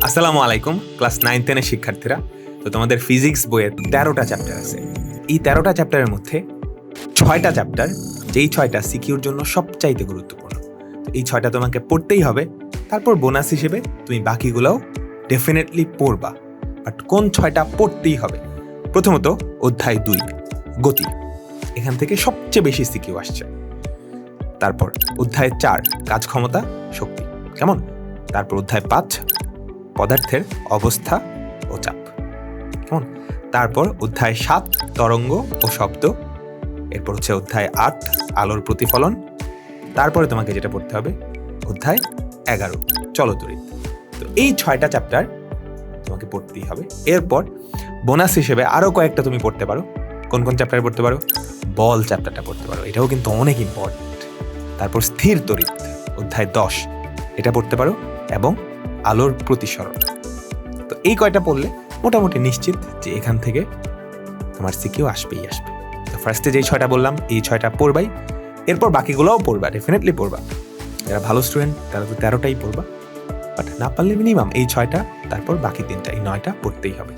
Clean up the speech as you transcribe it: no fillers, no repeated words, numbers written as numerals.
আসসালামু আলাইকুম, ক্লাস 9-10 শিক্ষার্থীরা। তো তোমাদের ফিজিক্স বইয়ের 13টা চ্যাপ্টার আছে। এই 13টা চ্যাপ্টারের মধ্যে 6টা চ্যাপ্টার, যেই 6টা সিকিউর জন্য সবচাইতে গুরুত্বপূর্ণ। তো এই 6টা তোমাকে পড়তেই হবে। তারপর বোনাস হিসেবে তুমি বাকিগুলোও ডেফিনেটলি পড়বা। বাট কোন 6টা পড়তেই হবে? প্রথমত অধ্যায় 2 গতি, এখান থেকে সবচেয়ে বেশি সিকিউ আসছে। তারপর অধ্যায় 4 কাজ ক্ষমতা শক্তি, কেমন? তারপর অধ্যায় 5 পদার্থের অবস্থা ও চাপ, কেমন? তারপর অধ্যায় 7 তরঙ্গ ও শব্দ। এরপর হচ্ছে অধ্যায় 8 আলোর প্রতিফলন। তারপরে তোমাকে যেটা পড়তে হবে অধ্যায় 11 চলতরিৎ। তো এই 6টা চ্যাপ্টার তোমাকে পড়তেই হবে। এরপর বোনাস হিসেবে আরও কয়েকটা তুমি পড়তে পারো। কোন কোন চ্যাপ্টার পড়তে পারো? বল চ্যাপ্টারটা পড়তে পারো, এটাও কিন্তু অনেক ইম্পর্টেন্ট। তারপর স্থির তড়িৎ অধ্যায় 10, এটা পড়তে পারো, এবং আলোর প্রতিসরণ। তো এই কয়টা পড়লে মোটামুটি নিশ্চিত যে এখান থেকে তোমার সিকিউ আসবেই আসবে। তো ফার্স্টে যেই 6টা বললাম এই 6টা পড়বাই, এরপর বাকিগুলোও পড়বা, ডেফিনেটলি পড়বা। যারা ভালো স্টুডেন্ট তারা তো 13টাই পড়বা, বাট না পারলে মিনিমাম এই 6টা, তারপর বাকি 3টা, এই 9টা পড়তেই হবে।